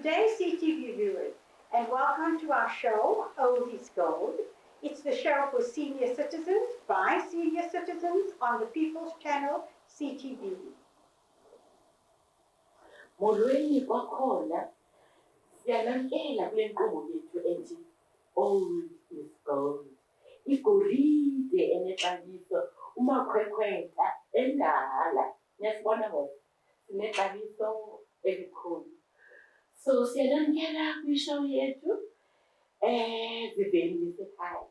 Good day, CTV viewers, and welcome to our show, Old is Gold. It's the show for senior citizens by senior citizens on the People's Channel, CTV. Molweni kwakhona siyalamkela kule nkqubo yethu ethi old is gold. Igolide enexabiso umakhwekhwetha endala niyasibona ngoku sinexabiso elikhulu. So siyalamkela kwishow yethu ziveni lisekhaya.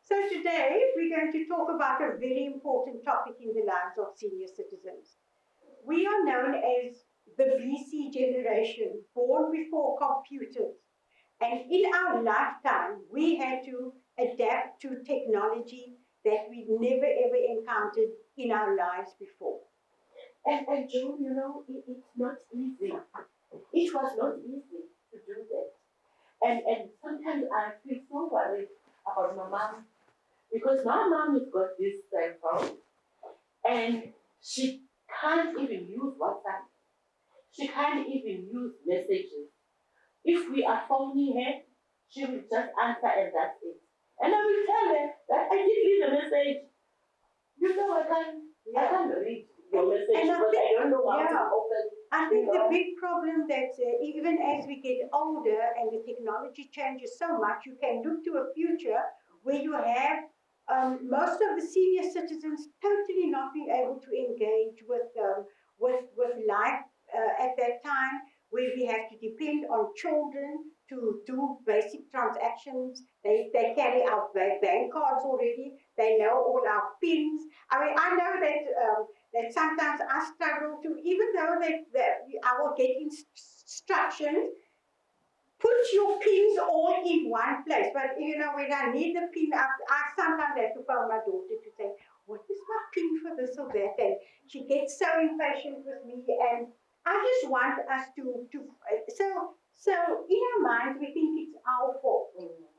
So today we're going to talk about a very important topic in the lives of senior citizens. We are known as the BC generation, born before computers. And in our lifetime, we had to adapt to technology that we'd never ever encountered in our lives before. And Joan, you know, it's not easy. It was not easy to do that. And sometimes I feel so worried about my mom, because my mom has got this cell phone and she can't even use WhatsApp. She can't even use messages. If we are phoning her, she will just answer and that's it. And I will tell her that I did leave a message. You know, I can't read your message because I don't know how to open. I think the big problem that even as we get older and the technology changes so much, you can look to a future where you have most of the senior citizens totally not being able to engage with life at that time, where we have to depend on children to do basic transactions. They carry our bank cards already. They know all our PINs. I mean, I know that sometimes I struggle to, even though that I will get instructions, put your pins all in one place. But you know, when I need the pin, I sometimes have to phone my daughter to say, what is my pin for this or that? And she gets so impatient with me. And I just want us so in our minds, we think it's our fault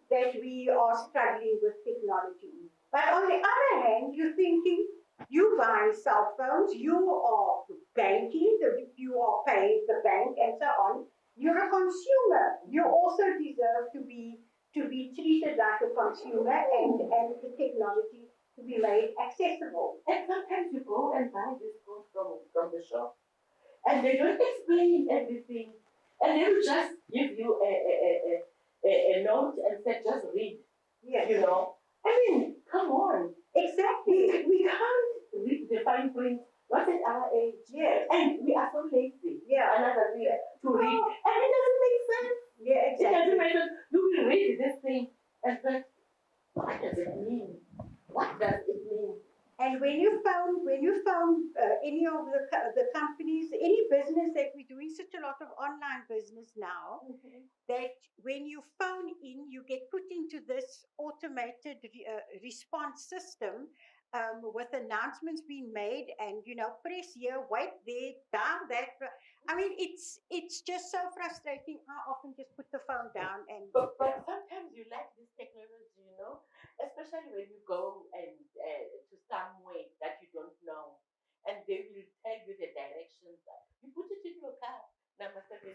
that we are struggling with technology. But on the other hand, you're thinking, you buy cell phones, you are banking, you are paying the bank and so on. You're a consumer. You also deserve to be treated like a consumer and the technology to be made accessible. And sometimes you go and buy this phone from the shop and they don't explain everything. And they will just give you a note and say, just read. Yes. You know? I mean, come on. Exactly. We can't read the fine print. Not at our age. Yes. And we are so lazy. Yeah. Another thing to read. And it doesn't make sense. Yeah, exactly. It doesn't make sense. You will read this thing and think, what does it mean? What does it mean? And when you found any of the companies, any business that we're doing such a lot of online business now, that when you phone in, you get put into this automated response system with announcements being made, and you know, press here, wait there, down that. I mean, it's just so frustrating. I often just put the phone down and. But sometimes you like this technology, you know, especially when you go and to somewhere that you don't know, and they will tell you the directions. You put it in your car, number 17,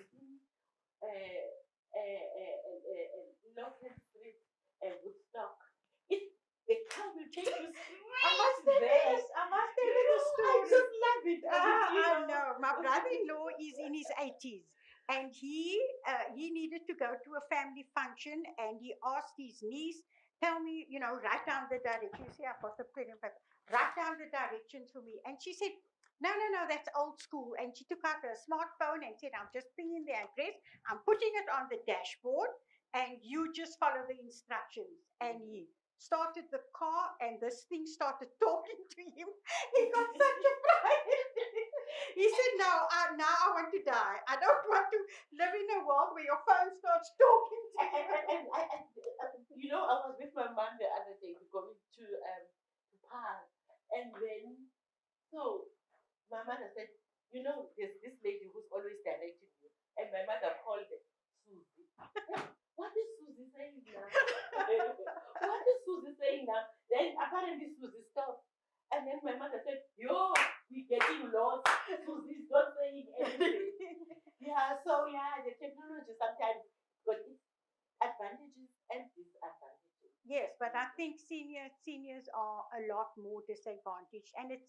Lawson Street, Woodstock. The car will take you straight. I must tell you the story. I just love it. I know. My brother-in-law is in his 80s, and he needed to go to a family function, and he asked his niece, "Tell me, you know, write down the directions." See, I've got the pen and paper. Write down the directions for me. And she said, "No, that's old school." And she took out her smartphone and said, "I'm just pinging the address. I'm putting it on the dashboard, and you just follow the instructions." And he started the car, and this thing started talking to him. He got such a fright. He said, now I want to die. I don't want to live in a world where your phone starts talking to you." And you know, I was with my mom the other day going to Park, and then so my mother said, you know, there's this lady who's always directing you, and my mother called her Susie. What is Susie saying now? What is Susie saying now? Then apparently Susie stopped. And then my mother said, yo, we're getting lost. Susie's not saying anything. Yeah, so yeah, the technology sometimes got its advantages and disadvantages. Yes, but I think seniors are a lot more disadvantaged, and it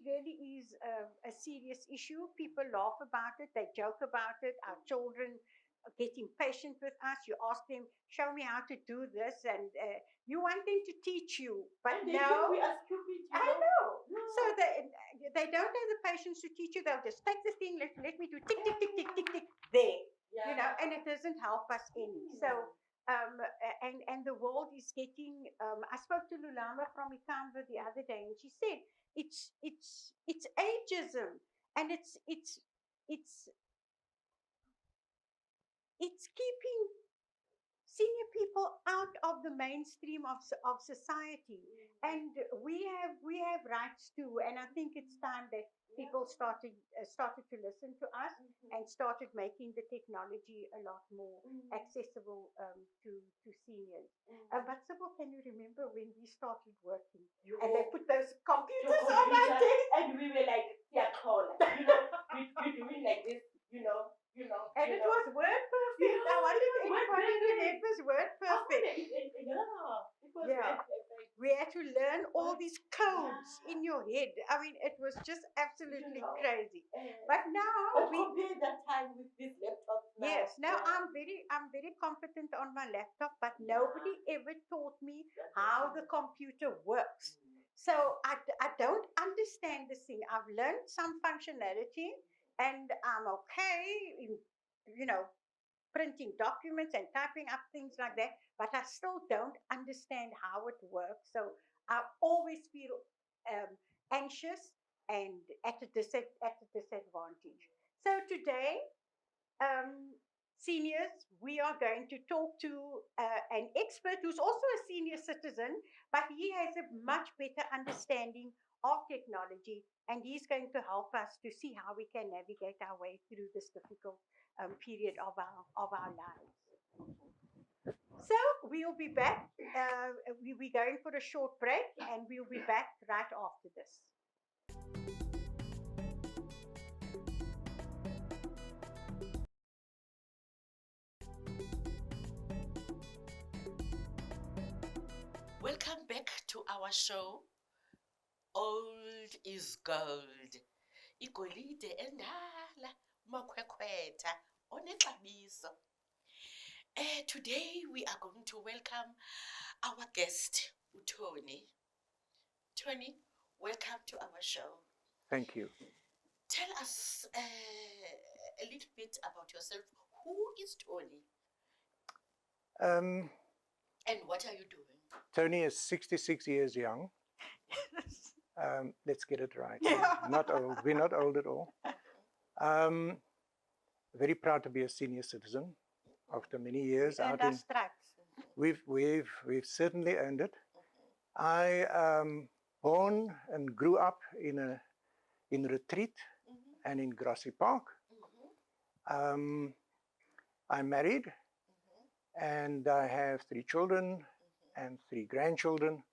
really is a serious issue. People laugh about it, they joke about it. Our children get impatient with us. You ask them, "Show me how to do this," and you want them to teach you, but And they think we are stupid. I know. No. So they don't have the patience to teach you. They'll just take the thing. Let me do tick tick tick tick tick tick there. Yeah. You know, and it doesn't help us any. So and the world is getting. I spoke to Lulama from Ikamba the other day, and she said it's ageism, and it's keeping senior people out of the mainstream of society, and we have rights too. And I think it's time that people started to listen to us and started making the technology a lot more accessible to seniors. But Sybil, can you remember when we started working and they put those computers on our desk? And we were like, yeah, call. You know, we doing like this, you know. And it was word perfect. I wonder if anybody remembers word perfect. It was Yeah. word perfect. We had to learn all these codes in your head. I mean, it was just absolutely crazy. But now we compare that time with this laptop now. yes, now I'm very competent on my laptop, but nobody ever taught me how the computer works. So I don't understand this thing. I've learned some functionality, and I'm okay in, you know, printing documents and typing up things like that, but I still don't understand how it works. So I always feel anxious and at a disadvantage. So today, seniors, we are going to talk to an expert who's also a senior citizen, but he has a much better understanding of technology, and he's going to help us to see how we can navigate our way through this difficult period of our lives. So we'll be back. We're going for a short break, and we'll be back right after this. Welcome back to our show. Old is gold. Igolide endala makhwekhwetha onexabiso. Today we are going to welcome our guest, Tony. Tony, welcome to our show. Thank you. Tell us a little bit about yourself. Who is Tony? And what are you doing? Tony is 66 years young. Let's get it right. Yeah. Not old. We're not old at all. Very proud to be a senior citizen after many years And out our in. stripes. We've certainly earned it. I born and grew up in Retreat and in Grassy Park. I'm married, and I have 3 children and 3 grandchildren,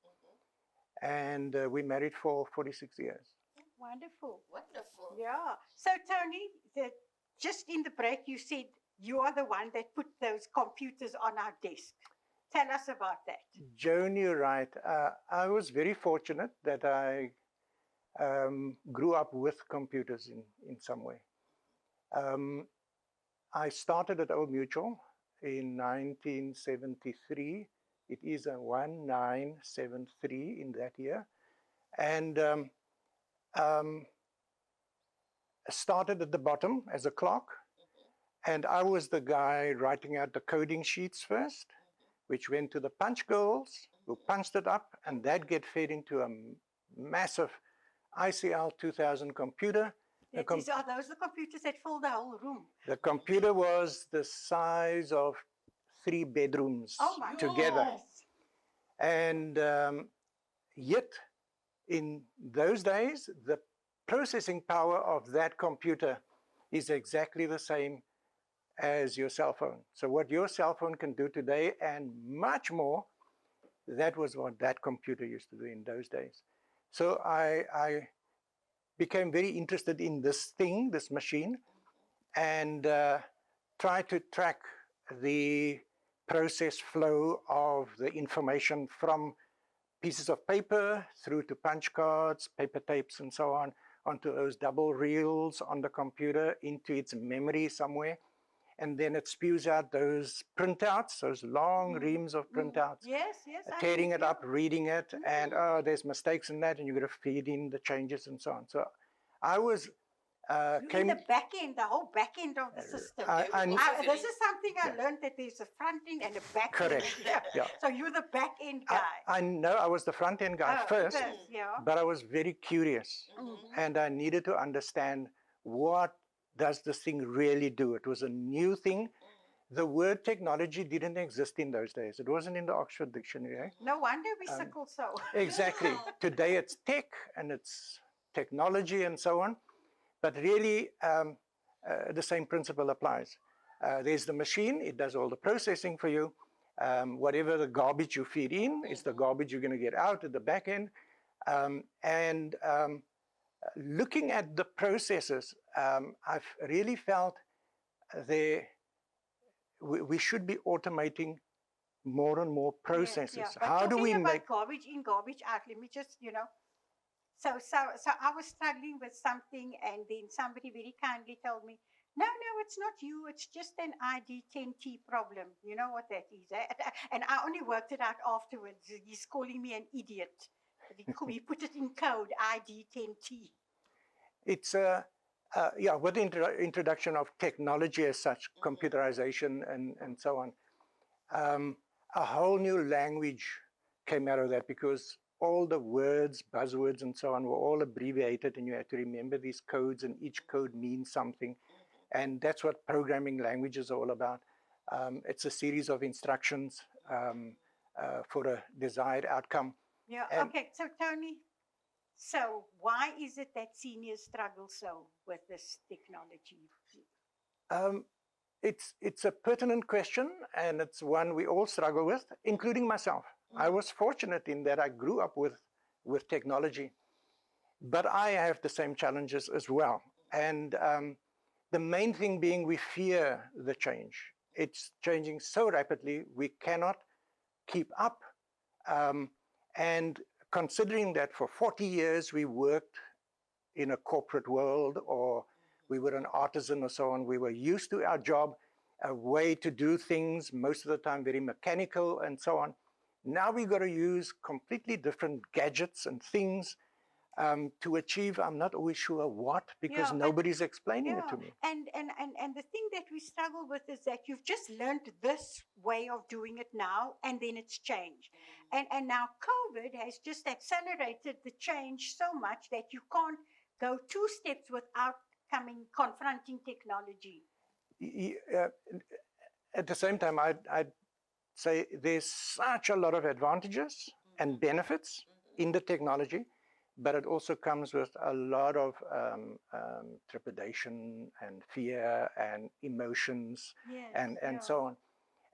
and we married for 46 years. Wonderful. Wonderful. Yeah. So, Tony, just in the break, you said you are the one that put those computers on our desk. Tell us about that. Joan, you're right. I was very fortunate that I grew up with computers in some way. I started at Old Mutual in 1973. It is a 1973 in that year. And started at the bottom as a clerk. And I was the guy writing out the coding sheets first, which went to the punch girls, who punched it up, and that get fed into a massive ICL 2000 computer. Are those the computers that fill the whole room? The computer was the size of 3 bedrooms together. Goodness. And yet, in those days, the processing power of that computer is exactly the same as your cell phone. So what your cell phone can do today and much more, that was what that computer used to do in those days. So I became very interested in this thing, this machine, and try to track the process flow of the information from pieces of paper through to punch cards, paper tapes, and so on, onto those double reels on the computer into its memory somewhere. And then it spews out those printouts, those long reams of printouts, Yes, yes. tearing it up, reading it, and oh, there's mistakes in that, and you've got to feed in the changes and so on. So I was in the back end, the whole back end of the system. This is something I learned, that there's a front end and a back correct. end. Yeah. So you're the back end guy. I know I was the front end guy first, yeah. but I was very curious, and I needed to understand, what does this thing really do? It was a new thing. The word technology didn't exist in those days. It wasn't in the Oxford Dictionary. Eh? No wonder we sickle so. Exactly. Today it's tech and it's technology and so on. But really, the same principle applies. There's the machine. It does all the processing for you. Whatever the garbage you feed in is the garbage you're going to get out at the back end. Looking at the processes, I've really felt we should be automating more and more processes. Yeah, but how do we make garbage in, garbage out? Let me just, So I was struggling with something, and then somebody very kindly told me, no, it's not you. It's just an ID10T problem. You know what that is, eh? And I only worked it out afterwards. He's calling me an idiot. He put it in code, ID10T. It's with the introduction of technology as such, computerization and so on, a whole new language came out of that, because all the words, buzzwords, and so on were all abbreviated, and you had to remember these codes, and each code means something. And that's what programming languages are all about. It's a series of instructions for a desired outcome. Yeah, okay, so Tony, so why is it that seniors struggle so with this technology? It's a pertinent question, and it's one we all struggle with, including myself. I was fortunate in that I grew up with technology, but I have the same challenges as well. And the main thing being, we fear the change. It's changing so rapidly, we cannot keep up. And considering that for 40 years we worked in a corporate world, or we were an artisan or so on, we were used to our job, a way to do things, most of the time very mechanical and so on. Now we've got to use completely different gadgets and things to achieve, I'm not always sure what, because nobody's explaining it to me. And the thing that we struggle with is that you've just learned this way of doing it now, and then it's changed. And now COVID has just accelerated the change so much that you can't go 2 steps without confronting technology. At the same time, I'd say there's such a lot of advantages and benefits in the technology, but it also comes with a lot of trepidation and fear and emotions and so on.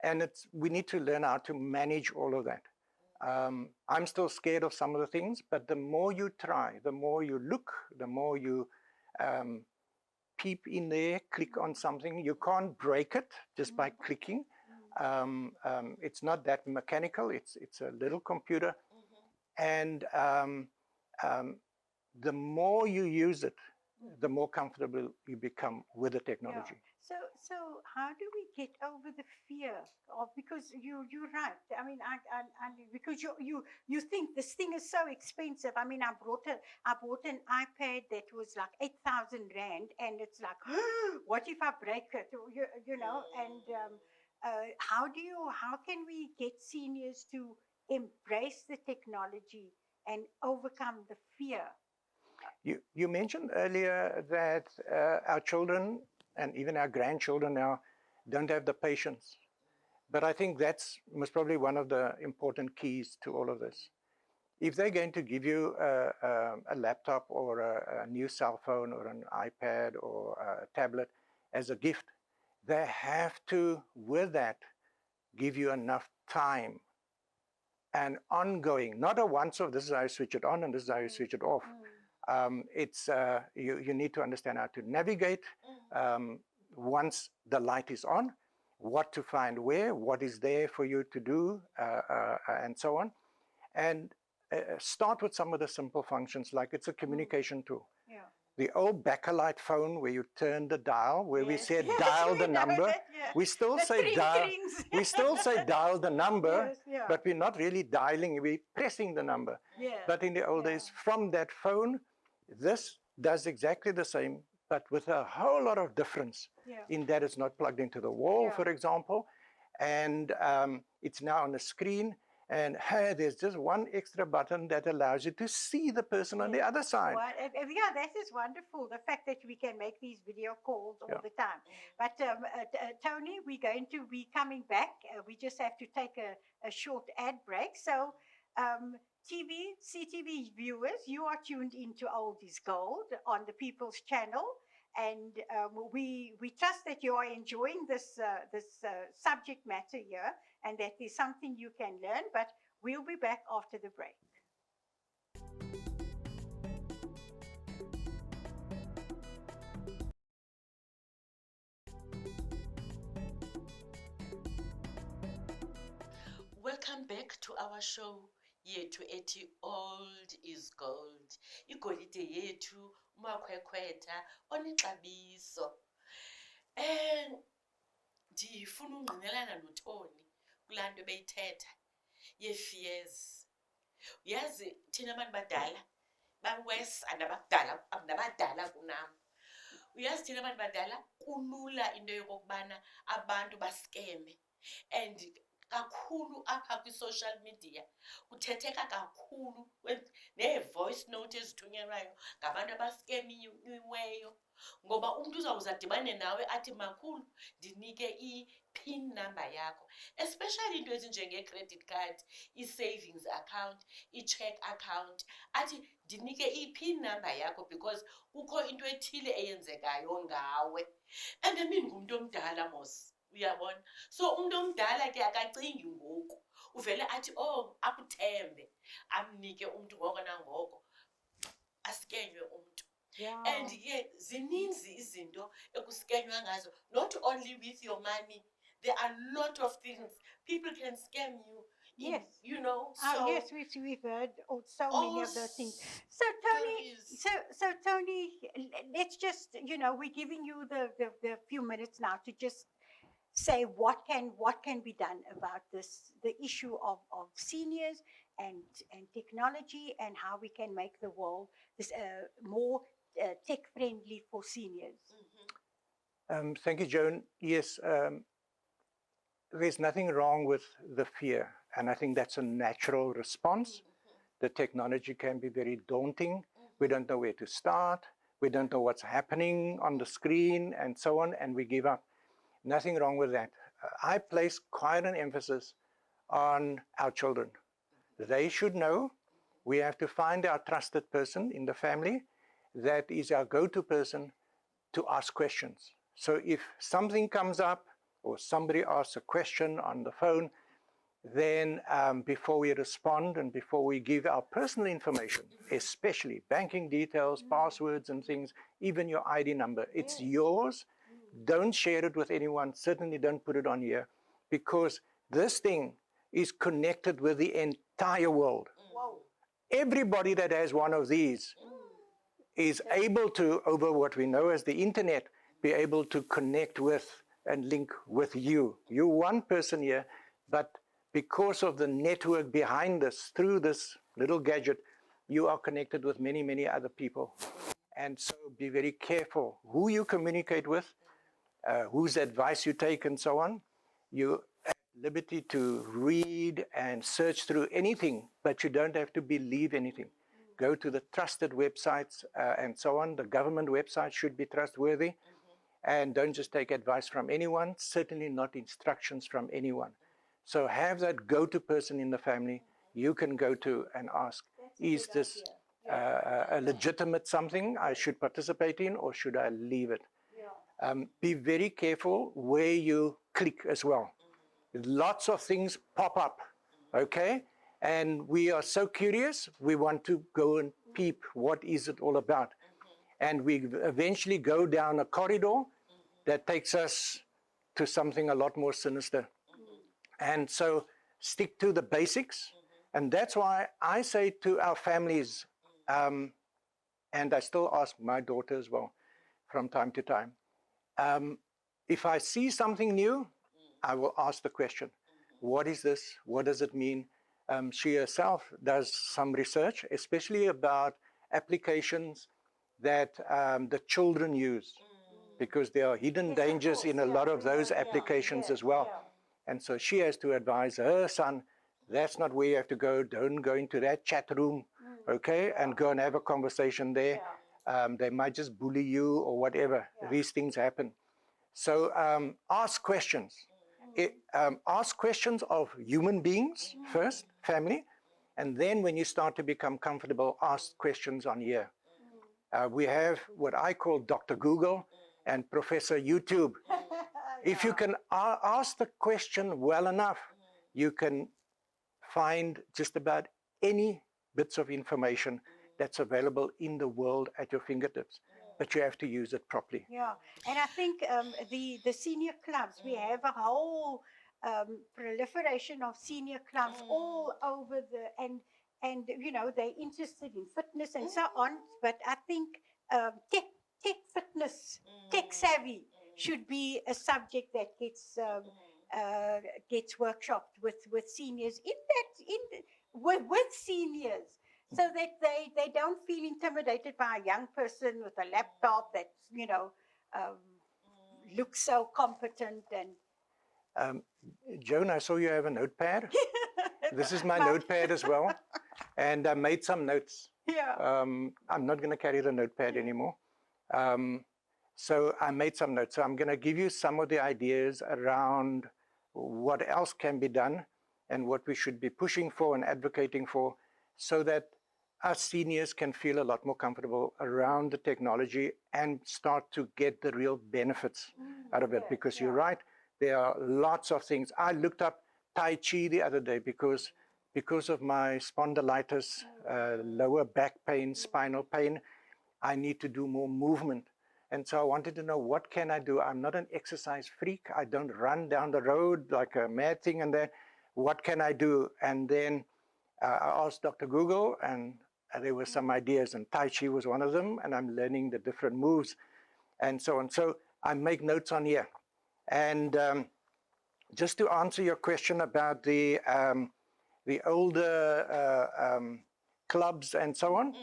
And we need to learn how to manage all of that. I'm still scared of some of the things, but the more you try, the more you look, the more you peep in there, click on something. You can't break it just by clicking. It's not that mechanical. It's a little computer. And the more you use it, the more comfortable you become with the technology. Yeah. So how do we get over the fear of, because you're right. I mean, because you think this thing is so expensive. I mean, I bought an iPad that was like 8,000 rand, and it's like, what if I break it? And how can we get seniors to embrace the technology and overcome the fear? You mentioned earlier that our children and even our grandchildren now don't have the patience. But I think that's most probably one of the important keys to all of this. If they're going to give you a laptop or a new cell phone or an iPad or a tablet as a gift, they have to, with that, give you enough time and ongoing, not a once-off, this is how you switch it on and this is how you switch it off. You need to understand how to navigate once the light is on, what to find where, what is there for you to do, and so on. And start with some of the simple functions, like it's a communication tool. Yeah. The old backlight phone where you turn the dial, where we Yes. said Yes, dial we the know number. that, yeah. We still The say dial. tring-trings. We still say dial the number, Yes, yeah. but we're not really dialing. We're pressing the number. Yeah. But in the old days, from that phone, this does exactly the same, but with a whole lot of difference. Yeah. In that it's not plugged into the wall, Yeah. for example, and it's now on the screen. And hey, there's just one extra button that allows you to see the person on the other side. Yeah, that is wonderful. The fact that we can make these video calls all the time. But Tony, we're going to be coming back. We just have to take a short ad break. So, CTV viewers, you are tuned into Old is Gold on the People's Channel. And we trust that you are enjoying this subject matter here, and that there's something you can learn. But we'll be back after the break. Welcome back to our show yethu ethi Old is Gold. Igolide yethu umakhwekhwetha onexabiso. Ndifuna ungqinelana noToni kulaa nto beyithetha ye-fears. Uyazi thina abantu badala bawes nabadala kunam. Uyazi thina abantu badala kulula into yokokubana abantu baskeme. And kakhulu apha kwi-social media kuthetheka kakhulu nee-voice note ezithunyelwayo ngabantu abaskemiweyo, ngoba umntu uzawuze adibane nawe athi makhulu ndinike i-pin number yakho, especially into ezinjengee-credit card, i-savings account, i-check account, athi ndinike i-pin number yakho because kukho into ethile eyenzekayo ngawe. And I mean ngumntu omdala mos, uyabona. So umuntu omdala ke akacingi ngoku, uvele athi akuthembe, amnike umntu ngoko nangoko, askenywe umntu. Yeah. And zininzi izinto ekuskenywa ngazo, not only with your money. There are a lot of things people can scam you. Yes. You know. So yes, we've heard so many of those things. So Tony, so Tony, let's just, we're giving you the few minutes now to just say what can be done about this, the issue of seniors and technology, and how we can make the world this more tech friendly for seniors. Thank you, Joan. Yes, there's nothing wrong with the fear, and I think that's a natural response. The technology can be very daunting. We don't know where to start. We don't know what's happening on the screen and so on, and we give up. Nothing wrong with that. I place quite an emphasis on our children. They should know. We have to find our trusted person in the family that is our go-to person to ask questions. So if something comes up or somebody asks a question on the phone, then before we respond and before we give our personal information, especially banking details, passwords and things, even your ID number, it's yours. Don't share it with anyone. Certainly don't put it on here, because this thing is connected with the entire world. Whoa. Everybody that has one of these is able to, over what we know as the internet, be able to connect with and link with you. You're one person here, but because of the network behind this, through this little gadget, you are connected with many, many other people. And so be very careful who you communicate with, whose advice you take, and so on. You have liberty to read and search through anything, but you don't have to believe anything. Go to the trusted websites and so on. The government websites should be trustworthy. And don't just take advice from anyone, certainly not instructions from anyone. So have that go-to person in the family you can go to and ask, is this a legitimate something I should participate in, or should I leave it? Be very careful where you click as well. Lots of things pop up, okay? And we are so curious, we want to go and peep, what is it all about? And we eventually go down a corridor that takes us to something a lot more sinister. And so stick to the basics. And that's why I say to our families, and I still ask my daughter as well from time to time, if I see something new, I will ask the question, what is this? What does it mean? She herself does some research, especially about applications that the children use, because there are hidden dangers in a lot of those applications as well. And so she has to advise her son, that's not where you have to go. Don't go into that chat room, okay, and go and have a conversation there. They might just bully you or whatever. These things happen. So ask questions. Ask questions of human beings first, family, and then when you start to become comfortable, ask questions on here. We have what I call Dr. Google and Professor YouTube. If you can ask the question well enough, you can find just about any bits of information that's available in the world at your fingertips. But you have to use it properly. Yeah, and I think the senior clubs, we have a whole proliferation of senior clubs all over and you know, they're interested in fitness and so on. But I think tech fitness, tech savvy should be a subject that gets workshopped with seniors with seniors, so that they don't feel intimidated by a young person with a laptop that, you know, looks so competent and Joan, I saw you have a notepad. This is my notepad as well. And I made some notes. yeah. I'm not going to carry the notepad anymore. So I made some notes. So I'm going to give you some of the ideas around what else can be done and what we should be pushing for and advocating for, so that us seniors can feel a lot more comfortable around the technology and start to get the real benefits out of it. Because you're right, there are lots of things. I looked up Tai Chi the other day because of my spondylitis, lower back pain, spinal pain. I need to do more movement. And so I wanted to know, what can I do? I'm not an exercise freak. I don't run down the road like a mad thing and that. What can I do? And then I asked Dr. Google, and there were some ideas, and Tai Chi was one of them, and I'm learning the different moves and so on. So I make notes on here. And just to answer your question about the older clubs and so on,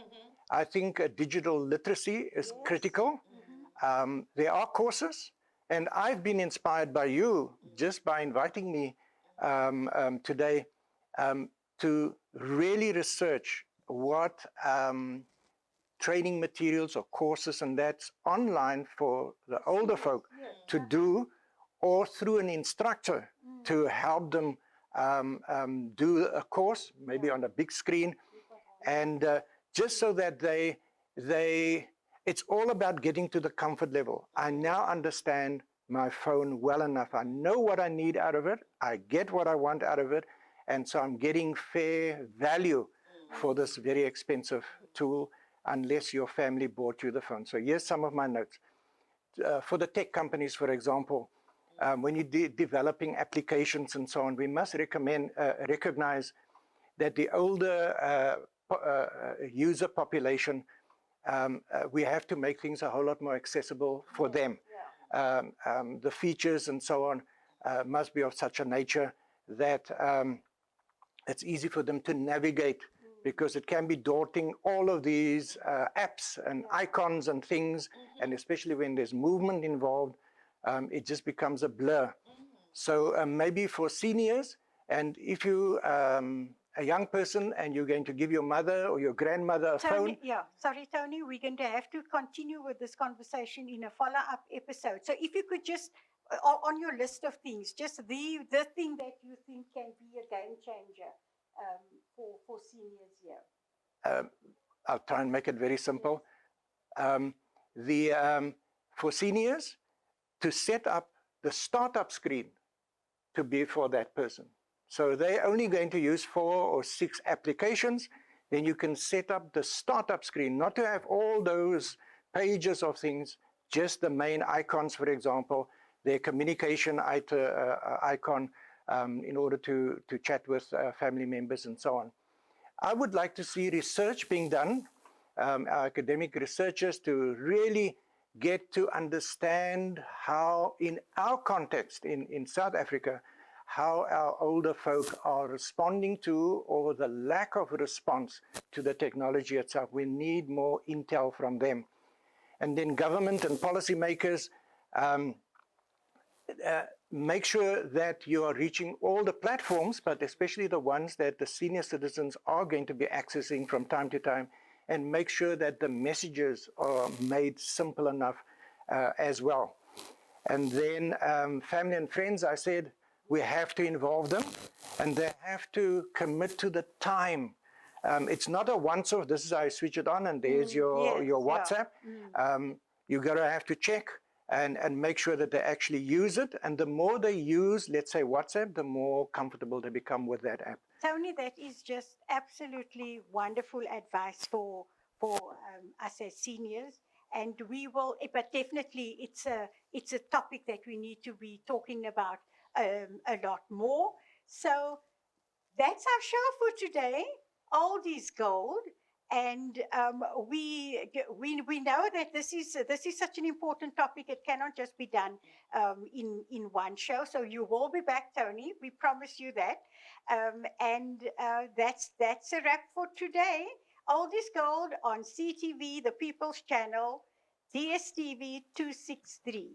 I think digital literacy is critical. There are courses, and I've been inspired by you just by inviting me today to really research what training materials or courses and that's online for the older folk to do, or through an instructor to help them do a course, maybe on a big screen, and just so that it's all about getting to the comfort level. I now understand my phone well enough. I know what I need out of it. I get what I want out of it. And so I'm getting fair value for this very expensive tool, unless your family bought you the phone. So here's some of my notes. For the tech companies, for example, when you're developing applications and so on, we must recognize that the older user population, we have to make things a whole lot more accessible for them. The features and so on must be of such a nature that it's easy for them to navigate, because it can be daunting, all of these apps and icons and things, and especially when there's movement involved, it just becomes a blur. So maybe for seniors, and if you a young person and you're going to give your mother or your grandmother a phone. Yeah, sorry, Tony, we're going to have to continue with this conversation in a follow-up episode. So if you could just, on your list of things, just the thing that you think can be a game changer for seniors here. I'll try and make it very simple. For seniors, to set up the startup screen to be for that person. So they're only going to use 4 or 6 applications. Then you can set up the startup screen, not to have all those pages of things, just the main icons, for example, their communication icon in order to chat with family members and so on. I would like to see research being done, academic researchers to really get to understand how, in our context in South Africa, how our older folk are responding to, or the lack of response to, the technology itself. We need more intel from them. And then government and policymakers, make sure that you are reaching all the platforms, but especially the ones that the senior citizens are going to be accessing from time to time, and make sure that the messages are made simple enough as well. And then family and friends, I said, we have to involve them, and they have to commit to the time. It's not a once-off, this is how you switch it on, and there's your WhatsApp. Yeah. You're going to have to check and make sure that they actually use it. And the more they use, let's say, WhatsApp, the more comfortable they become with that app. Tony, that is just absolutely wonderful advice for us as seniors. And we will, but definitely it's a topic that we need to be talking about a lot more. So that's our show for today. Old is gold. And we know that this is such an important topic. It cannot just be done in one show. So you will be back, Tony. We promise you that. And that's a wrap for today. Old is gold on CTV, the People's Channel, DSTV 263.